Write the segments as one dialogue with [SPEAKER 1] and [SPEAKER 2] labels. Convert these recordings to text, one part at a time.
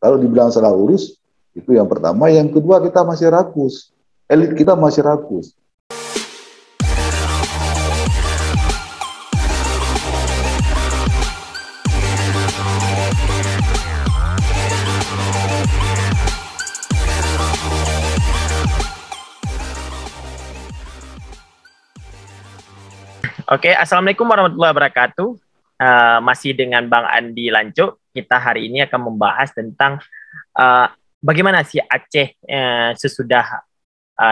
[SPEAKER 1] Kalau dibilang salah urus, itu yang pertama. Yang kedua, kita masih rakus. Elit kita masih rakus.
[SPEAKER 2] Oke, Assalamualaikum warahmatullahi wabarakatuh. Masih dengan Bang Andi Lanco. Kita hari ini akan membahas tentang bagaimana sih Aceh sesudah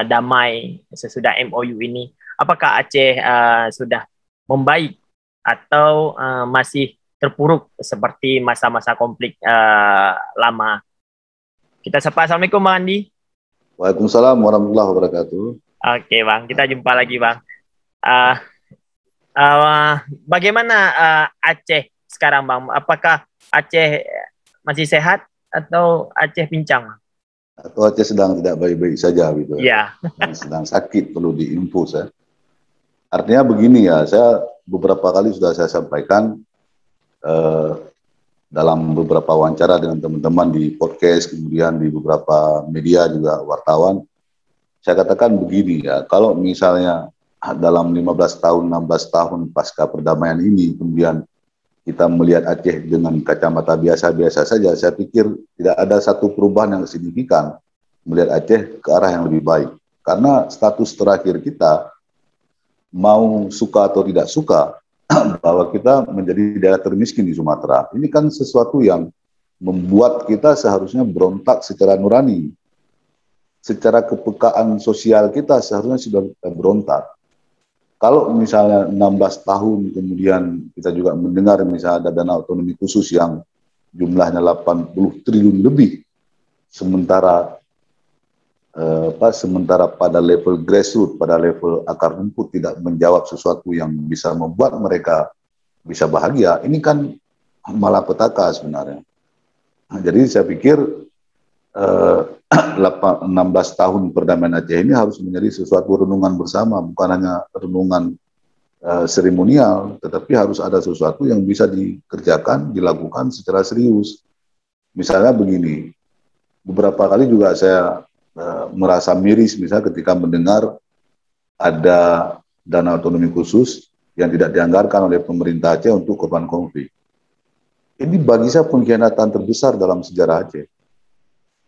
[SPEAKER 2] damai, sesudah MOU ini. Apakah Aceh sudah membaik atau masih terpuruk seperti masa-masa konflik lama? Kita sapa. Assalamualaikum Bang Andi.
[SPEAKER 1] Waalaikumsalam warahmatullahi wabarakatuh.
[SPEAKER 2] Oke Bang, kita jumpa lagi Bang. Bagaimana Aceh sekarang Bang? Apakah Aceh masih sehat atau Aceh pincang?
[SPEAKER 1] Atau Aceh sedang tidak baik-baik saja gitu
[SPEAKER 2] ya?
[SPEAKER 1] Sedang sakit, perlu diinfus ya. Artinya begini ya, saya beberapa kali sudah saya sampaikan dalam beberapa wawancara dengan teman-teman di podcast, kemudian di beberapa media juga wartawan. Saya katakan begini ya, kalau misalnya dalam 15 tahun, 16 tahun pasca perdamaian ini, kemudian kita melihat Aceh dengan kacamata biasa-biasa saja, saya pikir tidak ada satu perubahan yang signifikan melihat Aceh ke arah yang lebih baik. Karena status terakhir kita, mau suka atau tidak suka, bahwa kita menjadi daerah termiskin di Sumatera. Ini kan sesuatu yang membuat kita seharusnya berontak secara nurani. Secara kepekaan sosial kita seharusnya sudah berontak. Kalau misalnya 16 tahun kemudian kita juga mendengar misalnya ada dana otonomi khusus yang jumlahnya 80 triliun lebih, sementara sementara pada level grassroots, pada level akar rumput tidak menjawab sesuatu yang bisa membuat mereka bisa bahagia, ini kan malapetaka sebenarnya. Nah, jadi saya pikir 16 tahun perdamaian Aceh ini harus menjadi sesuatu renungan bersama, bukan hanya renungan seremonial, tetapi harus ada sesuatu yang bisa dikerjakan, dilakukan secara serius. Misalnya begini, beberapa kali juga saya merasa miris misalnya ketika mendengar ada dana otonomi khusus yang tidak dianggarkan oleh pemerintah Aceh untuk korban konflik. Ini bagi saya pengkhianatan terbesar dalam sejarah Aceh.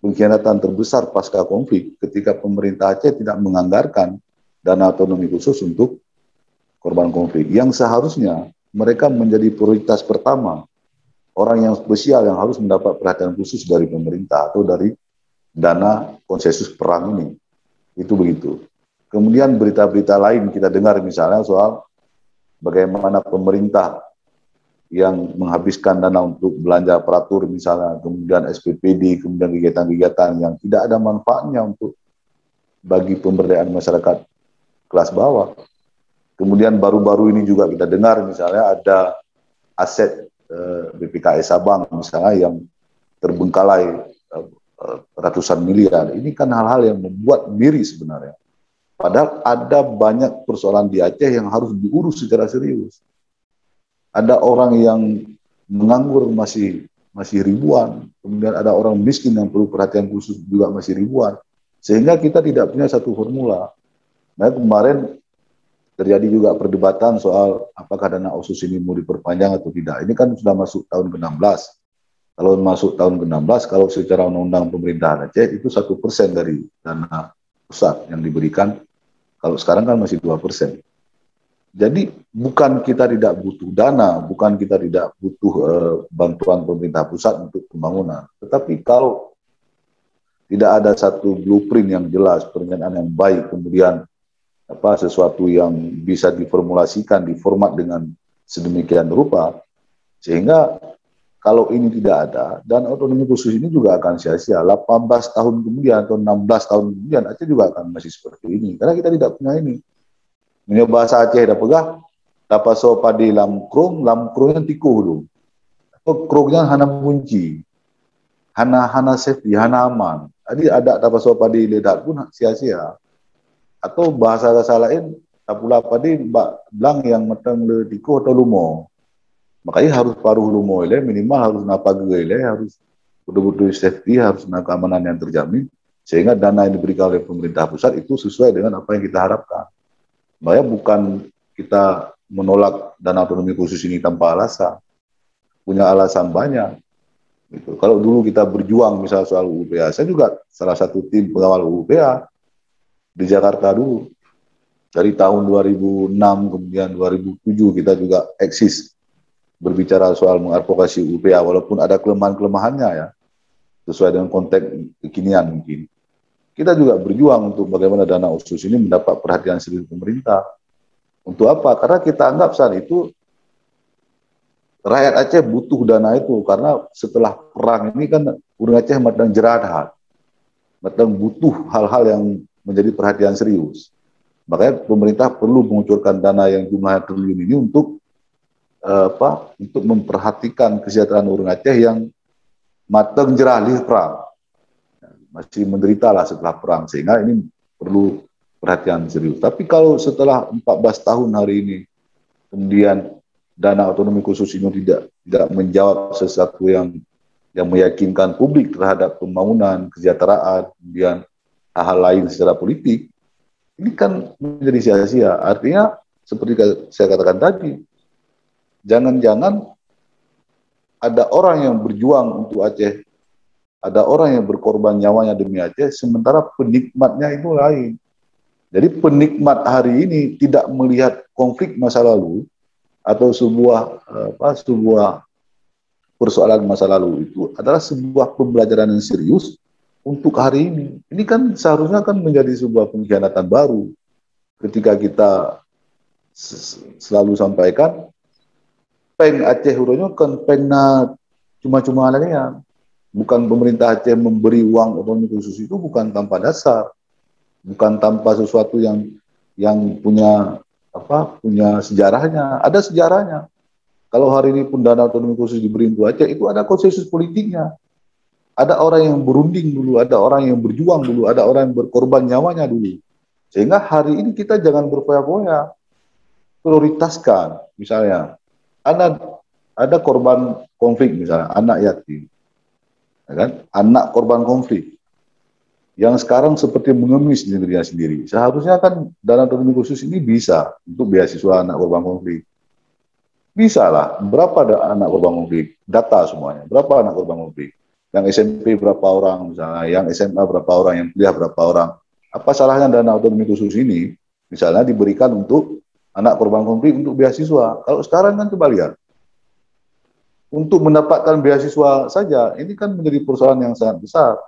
[SPEAKER 1] Pengkhianatan terbesar pasca konflik ketika pemerintah Aceh tidak menganggarkan dana otonomi khusus untuk korban konflik. Yang seharusnya mereka menjadi prioritas pertama, orang yang spesial yang harus mendapat perhatian khusus dari pemerintah atau dari dana konsensus perang ini. Itu begitu. Kemudian berita-berita lain kita dengar misalnya soal bagaimana pemerintah yang menghabiskan dana untuk belanja aparatur misalnya, kemudian SPPD, kemudian kegiatan-kegiatan yang tidak ada manfaatnya untuk bagi pemberdayaan masyarakat kelas bawah. Kemudian baru-baru ini juga kita dengar misalnya ada aset BPKS Sabang misalnya yang terbengkalai ratusan miliar. Ini kan hal-hal yang membuat miris sebenarnya. Padahal ada banyak persoalan di Aceh yang harus diurus secara serius. Ada orang yang menganggur masih ribuan, kemudian ada orang miskin yang perlu perhatian khusus juga masih ribuan, sehingga kita tidak punya satu formula. Nah kemarin terjadi juga perdebatan soal apakah dana OSUS ini mau diperpanjang atau tidak. Ini kan sudah masuk tahun ke-16. Kalau masuk tahun ke-16, kalau secara undang-undang pemerintahan Aceh itu 1% dari dana pusat yang diberikan, kalau sekarang kan masih 2%. Jadi bukan kita tidak butuh dana, bukan kita tidak butuh bantuan pemerintah pusat untuk pembangunan. Tetapi kalau tidak ada satu blueprint yang jelas, perencanaan yang baik, kemudian sesuatu yang bisa diformulasikan, diformat dengan sedemikian rupa, sehingga kalau ini tidak ada, dan otonomi khusus ini juga akan sia-sia. 18 tahun kemudian atau 16 tahun kemudian Aceh juga akan masih seperti ini, karena kita tidak punya ini. Mencoba bahasa Aceh dah pegah, dapat sopa di lamkrungnya tikuh dulu. Krungnya hana kunci, hana safety, hana aman. Jadi ada dapat sopa di ledak pun sia-sia. Atau bahasa lain, tak pula padi belang yang matang le tikuh atau lumo. Makanya harus paruh lumo ile, minimal harus napa gele, harus betul-betul safety, harus ada keamanan yang terjamin, sehingga dana yang diberikan oleh pemerintah pusat itu sesuai dengan apa yang kita harapkan. Makanya bukan kita menolak dana otonomi khusus ini tanpa alasan, punya alasan banyak. Gitu. Kalau dulu kita berjuang misal soal UUPA, saya juga salah satu tim pengawal UUPA di Jakarta dulu. Dari tahun 2006 kemudian 2007 kita juga eksis berbicara soal mengadvokasi UUPA, walaupun ada kelemahan-kelemahannya ya, sesuai dengan konteks kekinian mungkin. Kita juga berjuang untuk bagaimana dana otsus ini mendapat perhatian serius pemerintah. Untuk apa? Karena kita anggap saat itu rakyat Aceh butuh dana itu, karena setelah perang ini kan urang Aceh madang jerahat, madang butuh hal-hal yang menjadi perhatian serius. Makanya pemerintah perlu mengucurkan dana yang jumlahnya triliun ini untuk untuk memperhatikan kesejahteraan urang Aceh yang madang jerah di perang, masih menderita lah setelah perang, sehingga ini perlu perhatian serius. Tapi kalau setelah 14 tahun hari ini kemudian dana otonomi khusus ini tidak menjawab sesuatu yang meyakinkan publik terhadap pembangunan, kesejahteraan, kemudian hal-hal lain secara politik, ini kan menjadi sia-sia. Artinya seperti saya katakan tadi, jangan-jangan ada orang yang berjuang untuk Aceh, ada orang yang berkorban nyawanya demi Aceh, sementara penikmatnya itu lain. Jadi penikmat hari ini tidak melihat konflik masa lalu, atau sebuah persoalan masa lalu itu adalah sebuah pembelajaran yang serius untuk hari ini. Ini kan seharusnya kan menjadi sebuah pengkhianatan baru ketika kita selalu sampaikan peng Aceh uronyo kan pengna cuma-cuma alanya. Bukan pemerintah Aceh memberi uang otonomi khusus itu bukan tanpa dasar, bukan tanpa sesuatu yang punya punya sejarahnya, ada sejarahnya. Kalau hari ini pun dana otonomi khusus diberi untuk Aceh, itu ada konsensus politiknya. Ada orang yang berunding dulu, ada orang yang berjuang dulu, ada orang yang berkorban nyawanya dulu. Sehingga hari ini kita jangan berfoya-foya. Prioritaskan, misalnya, ada korban konflik misalnya, anak yatim, ya kan? Anak korban konflik yang sekarang seperti mengemis di negerinya sendiri. Seharusnya kan dana otonomi khusus ini bisa untuk beasiswa anak korban konflik. Bisa lah, berapa anak korban konflik? Data semuanya, berapa anak korban konflik? Yang SMP berapa orang misalnya, yang SMA berapa orang, yang kuliah berapa orang. Apa salahnya dana otonomi khusus ini misalnya diberikan untuk anak korban konflik untuk beasiswa? Kalau sekarang kan coba lihat, untuk mendapatkan beasiswa saja, ini kan menjadi persoalan yang sangat besar.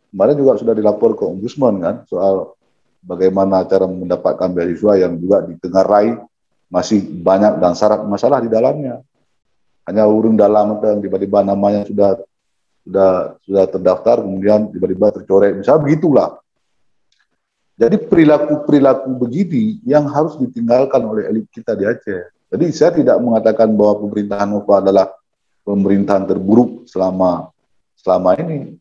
[SPEAKER 1] Kemarin juga sudah dilapor ke Ombudsman kan soal bagaimana cara mendapatkan beasiswa yang juga ditengarai masih banyak dan syarat masalah di dalamnya. Hanya urung dalam yang tiba-tiba namanya sudah terdaftar kemudian tiba-tiba tercoret, misalnya begitulah. Jadi perilaku begini yang harus ditinggalkan oleh elit kita di Aceh. Jadi saya tidak mengatakan bahwa pemerintahan Nova adalah pemerintahan terburuk selama ini.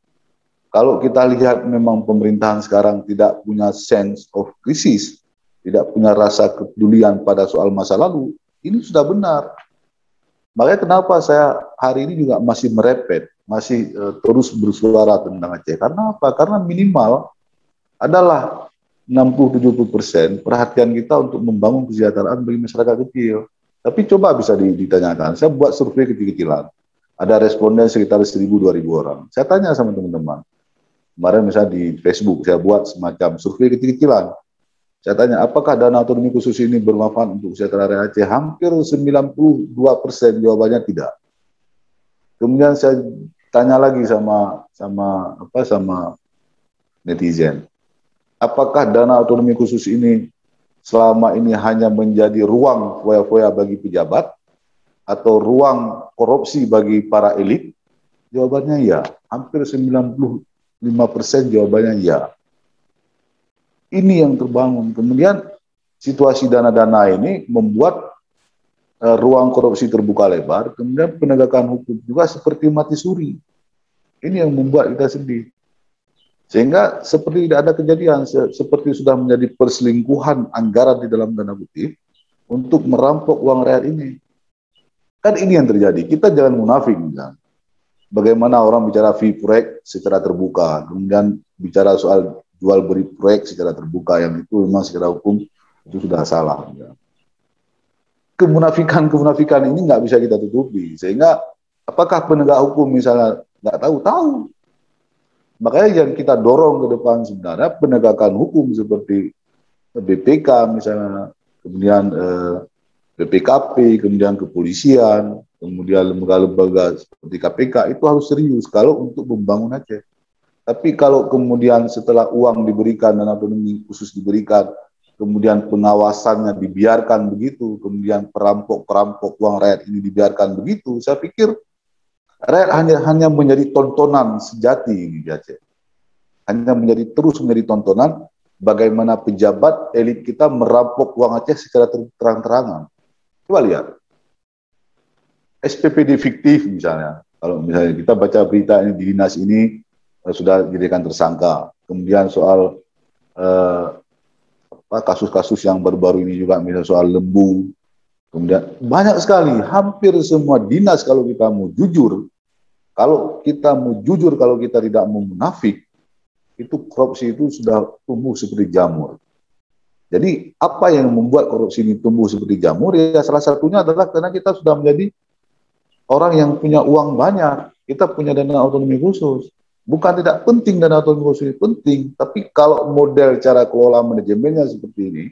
[SPEAKER 1] Kalau kita lihat memang pemerintahan sekarang tidak punya sense of crisis, tidak punya rasa kepedulian pada soal masa lalu, ini sudah benar. Makanya kenapa saya hari ini juga masih merepet, masih terus bersuara tentang Aceh. Karena apa? Karena minimal adalah 60-70% perhatian kita untuk membangun kesejahteraan bagi masyarakat kecil. Tapi coba bisa ditanyakan, saya buat survei kecil-kecilan. Ada responden sekitar 1.000-2.000 orang. Saya tanya sama teman-teman. Kemarin misalnya di Facebook, saya buat semacam survei kecil-kecilan. Saya tanya, apakah dana otonomi khusus ini bermanfaat untuk kesejahteraan Aceh? Hampir 92% jawabannya tidak. Kemudian saya tanya lagi sama netizen. Apakah dana otonomi khusus ini selama ini hanya menjadi ruang foya-foya bagi pejabat atau ruang korupsi bagi para elit? Jawabannya ya, hampir 95% jawabannya ya. Ini yang terbangun. Kemudian situasi dana-dana ini membuat ruang korupsi terbuka lebar, kemudian penegakan hukum juga seperti mati suri. Ini yang membuat kita sedih. Sehingga seperti tidak ada kejadian, seperti sudah menjadi perselingkuhan anggaran di dalam tanda kutip untuk merampok uang rakyat ini. Kan ini yang terjadi. Kita jangan munafik. Misalnya. bagaimana orang bicara fee proyek secara terbuka, kemudian bicara soal jual beli proyek secara terbuka, yang itu memang secara hukum itu sudah salah. Ya. Kemunafikan ini nggak bisa kita tutupi, sehingga apakah penegak hukum misalnya nggak tahu. Makanya yang kita dorong ke depan sebenarnya penegakan hukum seperti BPK misalnya, kemudian BPKP, kemudian kepolisian, kemudian lembaga-lembaga seperti KPK itu harus serius kalau untuk membangun Aceh. Tapi kalau kemudian setelah uang diberikan dan otonomi khusus diberikan, kemudian pengawasannya dibiarkan begitu, kemudian perampok-perampok uang rakyat ini dibiarkan begitu, saya pikir rakyat hanya menjadi tontonan sejati ini di Aceh. Hanya terus menjadi tontonan bagaimana pejabat elit kita merampok uang Aceh secara terang-terangan. Coba lihat. SPPD fiktif misalnya. Kalau misalnya kita baca berita ini di dinas ini sudah dijadikan tersangka. Kemudian soal kasus-kasus yang baru-baru ini juga misalnya soal lembu. Kemudian banyak sekali, hampir semua dinas kalau kita mau jujur, kalau kita tidak mau munafik, itu korupsi itu sudah tumbuh seperti jamur. Jadi apa yang membuat korupsi ini tumbuh seperti jamur? Ya salah satunya adalah karena kita sudah menjadi orang yang punya uang banyak. Kita punya dana otonomi khusus. Bukan tidak penting dana otonomi khusus ini penting, tapi kalau model cara kelola manajemennya seperti ini,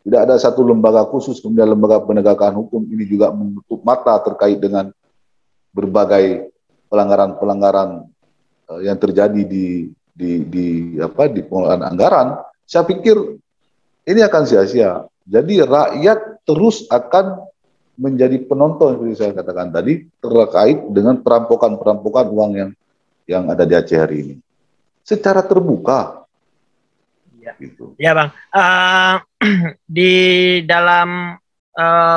[SPEAKER 1] tidak ada satu lembaga khusus, kemudian lembaga penegakan hukum ini juga menutup mata terkait dengan berbagai pelanggaran-pelanggaran yang terjadi di pengelolaan anggaran. Saya pikir ini akan sia-sia. Jadi rakyat terus akan menjadi penonton seperti saya katakan tadi terkait dengan perampokan uang yang ada di Aceh hari ini. Secara terbuka.
[SPEAKER 2] Ya, gitu. Ya Bang. Di dalam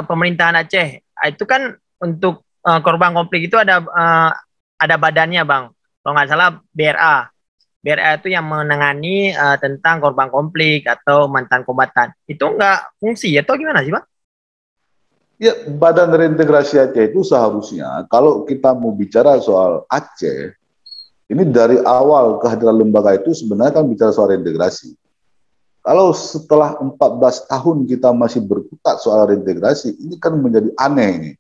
[SPEAKER 2] pemerintahan Aceh itu kan untuk korban konflik itu ada badannya Bang. Kalau nggak salah BRA. BRA itu yang menangani tentang korban konflik atau mantan kombatan. Itu nggak fungsi atau gimana sih Bang?
[SPEAKER 1] Ya, Badan Reintegrasi Aceh itu seharusnya kalau kita mau bicara soal Aceh, ini dari awal kehadiran lembaga itu sebenarnya kan bicara soal reintegrasi. Kalau setelah 14 tahun kita masih berkutat soal reintegrasi, ini kan menjadi aneh ini.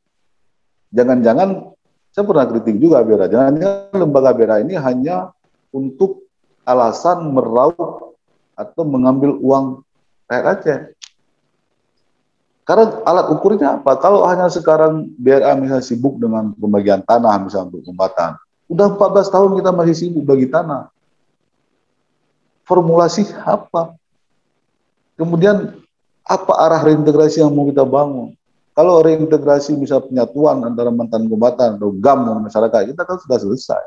[SPEAKER 1] Jangan-jangan, saya pernah kritik juga BRA, jangan-jangan lembaga BRA ini hanya untuk alasan meraup atau mengambil uang rakyat Aceh. Karena alat ukurnya apa? Kalau hanya sekarang BRA misalnya sibuk dengan pembagian tanah misalnya untuk kombatan, udah 14 tahun kita masih sibuk bagi tanah. Formulasi apa? Kemudian apa arah reintegrasi yang mau kita bangun? Kalau reintegrasi misal penyatuan antara mantan kombatan atau GAM dengan masyarakat, kita kan sudah selesai.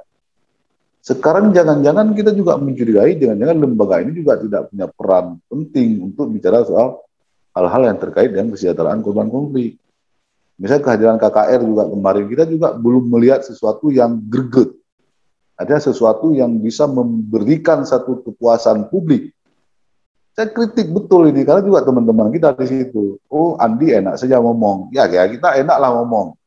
[SPEAKER 1] Sekarang jangan-jangan kita juga mencurigai, jangan-jangan lembaga ini juga tidak punya peran penting untuk bicara soal hal-hal yang terkait dengan kesejahteraan korban konflik. Misalnya kehadiran KKR juga kemarin, kita juga belum melihat sesuatu yang greget. Ada sesuatu yang bisa memberikan satu kepuasan publik. Saya kritik betul ini, karena juga teman-teman kita di situ. Oh, Andi enak saja ngomong. Ya kita enaklah ngomong.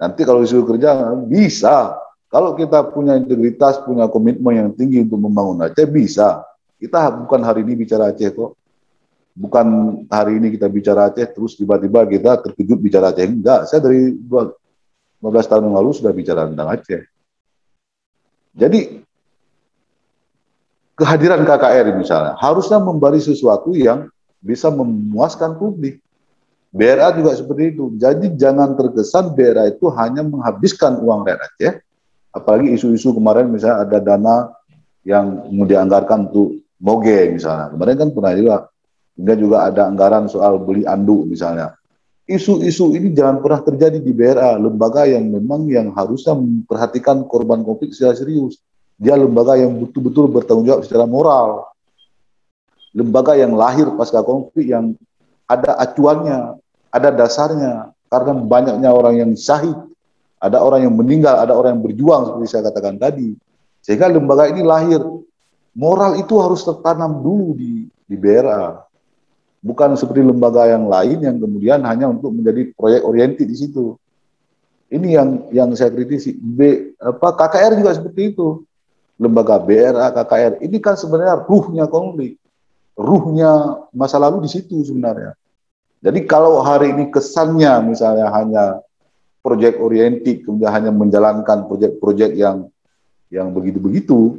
[SPEAKER 1] Nanti kalau disuruh kerja, bisa. Kalau kita punya integritas, punya komitmen yang tinggi untuk membangun Aceh, bisa. Kita bukan hari ini bicara Aceh kok. Bukan hari ini kita bicara Aceh, terus tiba-tiba kita terkejut bicara Aceh. Enggak, saya dari 15 tahun yang lalu sudah bicara tentang Aceh. Jadi, kehadiran KKR misalnya, harusnya memberi sesuatu yang bisa memuaskan publik. BRA juga seperti itu. Jadi, jangan terkesan BRA itu hanya menghabiskan uang rakyat Aceh, apalagi isu-isu kemarin misalnya ada dana yang mau dianggarkan untuk moge misalnya. Kemarin kan pernah juga. Kemudian juga ada anggaran soal beli anduk misalnya. Isu-isu ini jangan pernah terjadi di BRA, lembaga yang memang yang harusnya memperhatikan korban konflik secara serius. Dia lembaga yang betul-betul bertanggung jawab secara moral. Lembaga yang lahir pasca konflik yang ada acuannya, ada dasarnya. Karena banyaknya orang yang syahid, ada orang yang meninggal, ada orang yang berjuang seperti saya katakan tadi. Sehingga lembaga ini lahir. Moral itu harus tertanam dulu di BRA. Bukan seperti lembaga yang lain yang kemudian hanya untuk menjadi proyek oriented di situ. Ini yang saya kritisi. KKR juga seperti itu. Lembaga BRA, KKR, ini kan sebenarnya ruhnya konflik, ruhnya masa lalu di situ sebenarnya. Jadi kalau hari ini kesannya misalnya hanya project oriented, kemudian hanya menjalankan proyek-proyek yang begitu-begitu,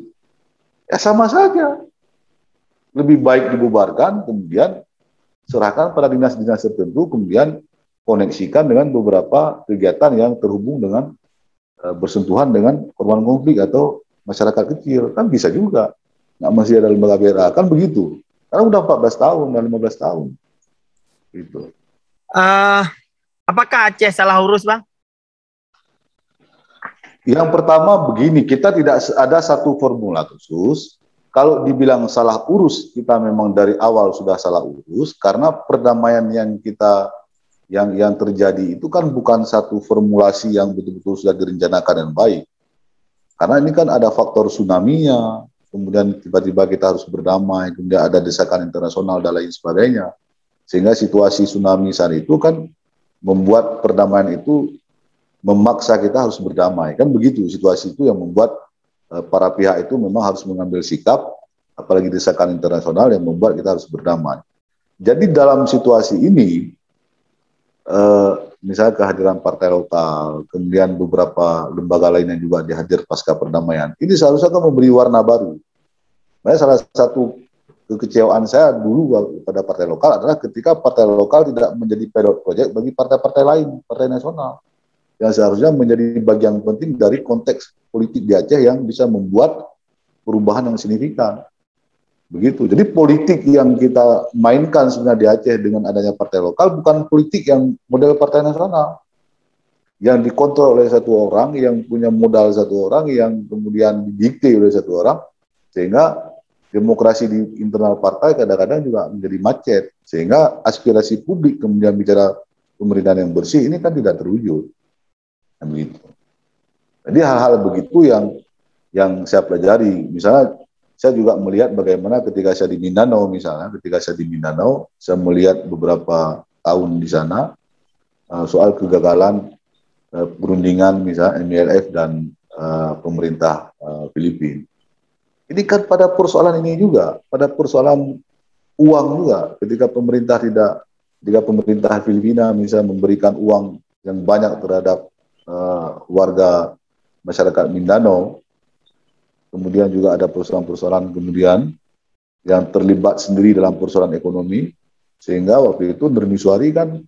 [SPEAKER 1] ya sama saja. Lebih baik dibubarkan, kemudian serahkan pada dinas-dinas tertentu, kemudian koneksikan dengan beberapa kegiatan yang terhubung dengan bersentuhan dengan korban konflik atau masyarakat kecil. Kan bisa juga. Nggak masih ada lembaga BRA. Kan begitu. Karena udah 14 tahun, udah 15 tahun. Gitu.
[SPEAKER 2] Apakah Aceh salah urus, Bang?
[SPEAKER 1] Yang pertama begini, kita tidak ada satu formula khusus. Kalau dibilang salah urus, kita memang dari awal sudah salah urus, karena perdamaian yang terjadi itu kan bukan satu formulasi yang betul-betul sudah direncanakan dengan baik. Karena ini kan ada faktor tsunami-nya, kemudian tiba-tiba kita harus berdamai, kemudian ada desakan internasional dan lain sebagainya. Sehingga situasi tsunami saat itu kan membuat perdamaian itu memaksa kita harus berdamai. Kan begitu situasi itu yang membuat para pihak itu memang harus mengambil sikap, apalagi desakan internasional yang membuat kita harus berdamai. Jadi dalam situasi ini, misalnya kehadiran partai lokal, kemudian beberapa lembaga lain yang juga dihadir pasca perdamaian, ini seharusnya kan memberi warna baru. Nah, salah satu kekecewaan saya dulu pada partai lokal adalah ketika partai lokal tidak menjadi pilot project bagi partai-partai lain, partai nasional, yang seharusnya menjadi bagian penting dari konteks politik di Aceh yang bisa membuat perubahan yang signifikan. Begitu. Jadi politik yang kita mainkan sebenarnya di Aceh dengan adanya partai lokal bukan politik yang model partai nasional, yang dikontrol oleh satu orang, yang punya modal satu orang, yang kemudian didikte oleh satu orang, sehingga demokrasi di internal partai kadang-kadang juga menjadi macet, sehingga aspirasi publik kemudian bicara pemerintahan yang bersih ini kan tidak terwujud. Begitu. Jadi hal-hal begitu yang saya pelajari. Misalnya saya juga melihat bagaimana ketika saya di Mindanao, saya melihat beberapa tahun di sana soal kegagalan perundingan misalnya MILF dan pemerintah Filipina. Ini kan pada persoalan ini juga, pada persoalan uang juga. Ketika pemerintah Filipina misalnya memberikan uang yang banyak terhadap warga masyarakat Mindanao, kemudian juga ada persoalan-persoalan kemudian yang terlibat sendiri dalam persoalan ekonomi, sehingga waktu itu Nur Miswari kan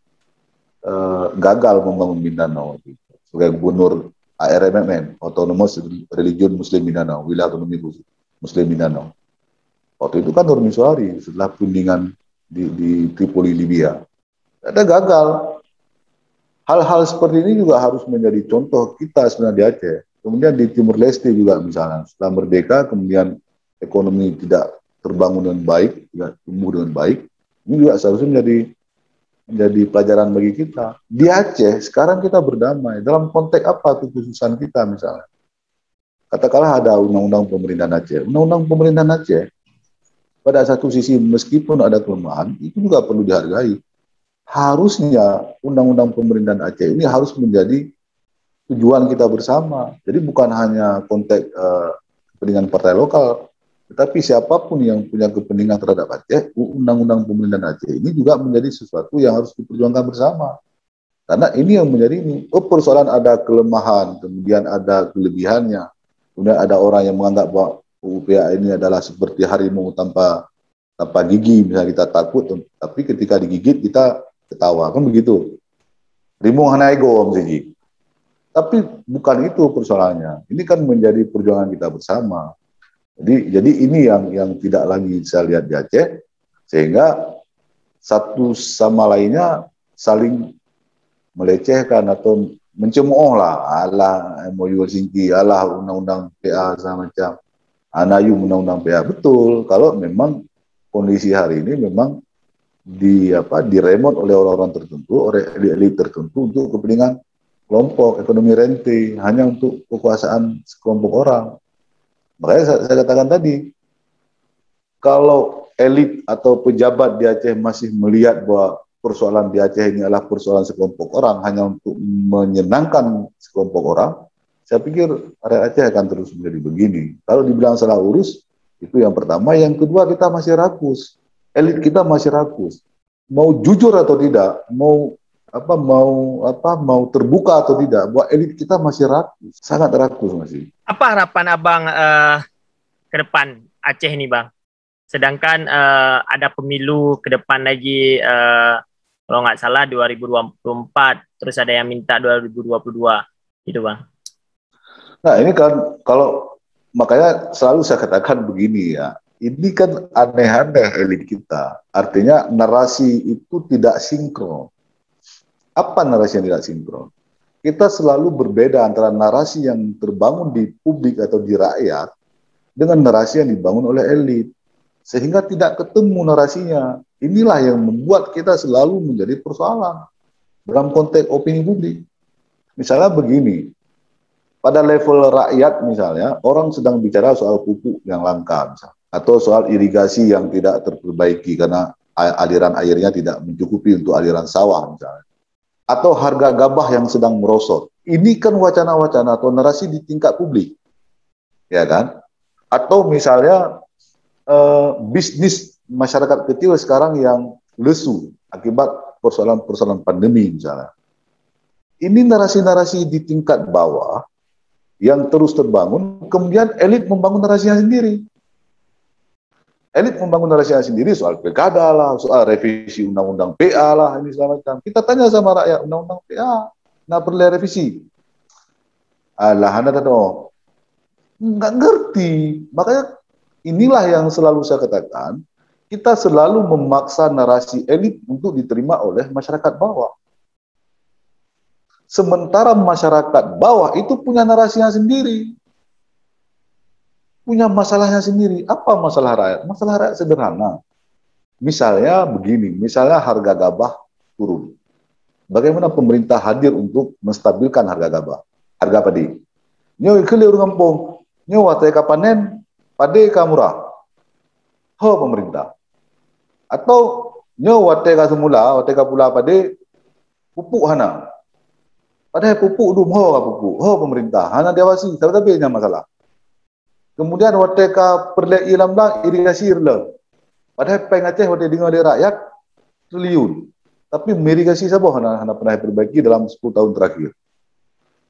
[SPEAKER 1] gagal membangun Mindanao sebagai gubernur ARMM, Autonomous Religion Muslim Mindanao, wilayah otonomi Muslim Mindanao. Waktu itu kan Nur Miswari setelah perundingan di Tripoli, Libya, ada gagal. Hal-hal seperti ini juga harus menjadi contoh kita sebenarnya di Aceh. Kemudian di Timur Leste juga misalnya, setelah merdeka kemudian ekonomi tidak terbangun dengan baik, tidak tumbuh dengan baik, ini juga seharusnya menjadi pelajaran bagi kita. Di Aceh sekarang kita berdamai, dalam konteks apa kekhususan kita misalnya. Katakanlah ada undang-undang pemerintahan Aceh. Undang-undang pemerintahan Aceh, pada satu sisi meskipun ada kelemahan, itu juga perlu dihargai. Harusnya undang-undang pemerintahan Aceh ini harus menjadi tujuan kita bersama. Jadi bukan hanya konteks kepentingan partai lokal, tetapi siapapun yang punya kepentingan terhadap Aceh, undang-undang pemerintahan Aceh ini juga menjadi sesuatu yang harus diperjuangkan bersama. Karena ini yang menjadi ini. Persoalan ada kelemahan, kemudian ada kelebihannya, kemudian ada orang yang menganggap bahwa UPA ini adalah seperti harimau tanpa gigi, misalnya kita takut, tapi ketika digigit kita ketawa, kan begitu. Rimung Hanaego, Om Sigi. Tapi bukan itu persoalannya. Ini kan menjadi perjuangan kita bersama. Jadi ini yang tidak lagi saya lihat di Aceh, sehingga satu sama lainnya saling melecehkan atau mencemooh lah, alah MOU Helsinki, alah undang-undang PA semacam, anayu undang-undang PA. Betul, kalau memang kondisi hari ini memang diremot oleh orang-orang tertentu, oleh elit tertentu untuk kepentingan kelompok ekonomi rente, hanya untuk kekuasaan sekelompok orang. Makanya saya katakan tadi, kalau elit atau pejabat di Aceh masih melihat bahwa persoalan di Aceh ini adalah persoalan sekelompok orang hanya untuk menyenangkan sekelompok orang, saya pikir rakyat Aceh akan terus menjadi begini. Kalau dibilang salah urus, itu yang pertama. Yang kedua, kita masih rakus. Elit kita masih rakus. Mau jujur atau tidak, mau terbuka atau tidak, buat elit kita masih rakus, sangat rakus masih.
[SPEAKER 2] Apa harapan abang ke depan Aceh ini, bang? Sedangkan ada pemilu ke depan lagi, kalau nggak salah 2024, terus ada yang minta 2022, gitu bang.
[SPEAKER 1] Nah ini kan kalau makanya selalu saya katakan begini ya, ini kan aneh-aneh elit kita. Artinya narasi itu tidak sinkron. Apa narasi yang tidak sinkron? Kita selalu berbeda antara narasi yang terbangun di publik atau di rakyat dengan narasi yang dibangun oleh elit. Sehingga tidak ketemu narasinya. Inilah yang membuat kita selalu menjadi persoalan dalam konteks opini publik. Misalnya begini, pada level rakyat misalnya, orang sedang bicara soal pupuk yang langka, misalnya, atau soal irigasi yang tidak terperbaiki karena aliran airnya tidak mencukupi untuk aliran sawah misalnya. Atau harga gabah yang sedang merosot. Ini kan wacana-wacana atau narasi di tingkat publik. Ya kan? Atau misalnya bisnis masyarakat kecil sekarang yang lesu akibat persoalan-persoalan pandemi misalnya. Ini narasi-narasi di tingkat bawah yang terus terbangun, kemudian elit membangun narasinya sendiri. Elit membangun narasinya sendiri soal pilkada lah, soal revisi undang-undang PA lah, ini segala macam. Kita tanya sama rakyat, undang-undang PA, nggak perlu revisi. Alah, anda tahu, nggak ngerti. Makanya inilah yang selalu saya katakan, kita selalu memaksa narasi elit untuk diterima oleh masyarakat bawah. Sementara masyarakat bawah itu punya narasinya sendiri. Punya masalahnya sendiri. Apa masalah rakyat? Masalah rakyat sederhana. Misalnya begini, misalnya harga gabah turun. Bagaimana pemerintah hadir untuk menstabilkan harga gabah? Harga padi. Nyo ikeliru ngampung, nyo wateka panen, padi ka murah. Ho pemerintah. Atau nyo wateka semula, wateka pula padi, pupuk hana. Padahal pupuk dum ho pemerintah, hana diawasi, tapi nya masalah. Kemudian wateka perlei lambang irigasi irle. Padahal peng Aceh wate dengar dari rakyat triliun. Tapi irigasi siapa hana pernah perbaiki dalam 10 tahun terakhir.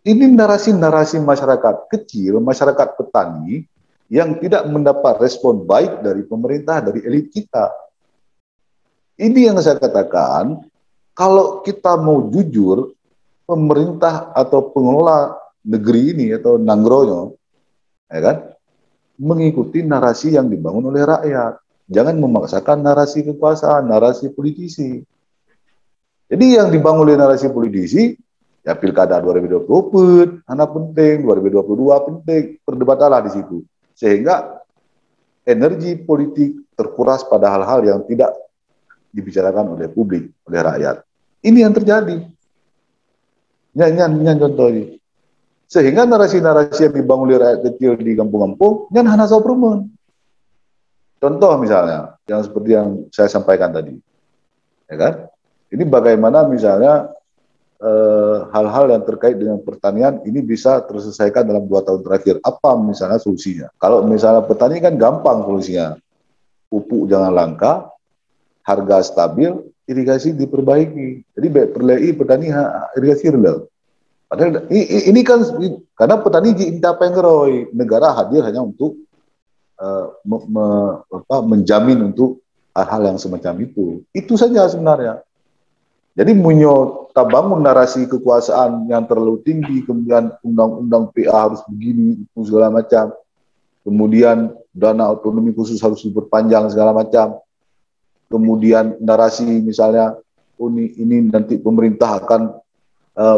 [SPEAKER 1] Ini narasi-narasi masyarakat kecil, masyarakat petani yang tidak mendapat respon baik dari pemerintah, dari elit kita. Ini yang saya katakan, kalau kita mau jujur, pemerintah atau pengelola negeri ini atau Nanggronya, ya kan, mengikuti narasi yang dibangun oleh rakyat. Jangan memaksakan narasi kekuasaan, narasi politisi. Jadi yang dibangun oleh narasi politisi, ya pilkada 2024, hana penting, 2022 penting, perdebatanlah di situ. Sehingga energi politik terkuras pada hal-hal yang tidak dibicarakan oleh publik, oleh rakyat. Ini yang terjadi. Nyan contohnya. Sehingga narasi-narasi yang dibangun oleh rakyat kecil di kampung-kampung, nyan hana saupermen. Contoh misalnya, yang seperti yang saya sampaikan tadi. Ya kan? Ini bagaimana misalnya hal-hal yang terkait dengan pertanian ini bisa terselesaikan dalam 2 tahun terakhir. Apa misalnya solusinya? Kalau misalnya petani kan gampang solusinya. Pupuk jangan langka, harga stabil, irigasi diperbaiki. Jadi perlei petani irigasi rendah. Padahal ini kan karena petani diinta pengeroi, negara hadir hanya untuk menjamin untuk hal-hal yang semacam itu. Itu saja sebenarnya. Jadi munyo tak bangun narasi kekuasaan yang terlalu tinggi, kemudian undang-undang PA harus begini, itu segala macam. Kemudian dana otonomi khusus harus diperpanjang segala macam. Kemudian narasi misalnya ini nanti pemerintah akan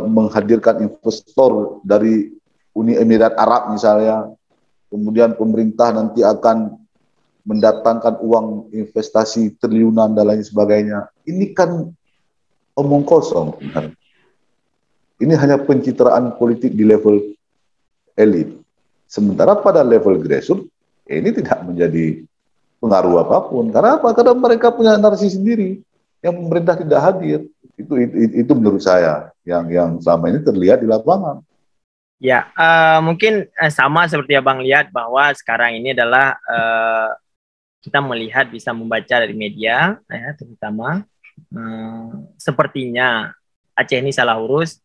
[SPEAKER 1] menghadirkan investor dari Uni Emirat Arab misalnya. Kemudian pemerintah nanti akan mendatangkan uang investasi triliunan dan lain sebagainya. Ini kan omong kosong. Ini hanya pencitraan politik di level elit. Sementara pada level grassroots, ini tidak menjadi pengaruh apapun. Karena apa? Karena mereka punya narasi sendiri. yang pemerintah tidak hadir. Itu menurut saya yang selama ini terlihat di lapangan.
[SPEAKER 2] Ya, mungkin sama seperti Abang lihat bahwa sekarang ini adalah kita melihat bisa membaca dari media, ya, terutama sepertinya Aceh ini salah urus,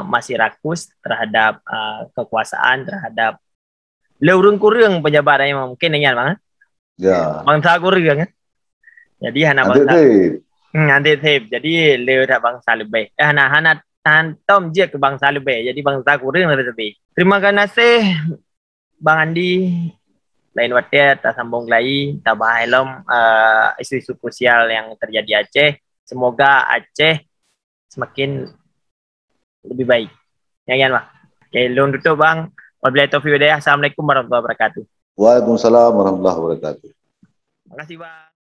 [SPEAKER 2] masih rakus terhadap kekuasaan, terhadap leurung kurang pejabatannya mungkin dengan bang, bangsa kurang, jadi hana bangsa, nanti tip, jadi leurak bangsa lebih, hana tom je ke bangsa lebih, jadi bangsa kurang lebih. Terima kasih Bang Andi. Lain waktu kita sambung lagi, kita bahas isu-isu sosial yang terjadi Aceh. Semoga Aceh semakin lebih baik. Ya kan, Bang? Oke, lu tutup, Bang. Wabillahi taufiq wal hidayah. Assalamualaikum warahmatullahi wabarakatuh.
[SPEAKER 1] Waalaikumsalam warahmatullahi wabarakatuh.
[SPEAKER 2] Terima kasih, Bang.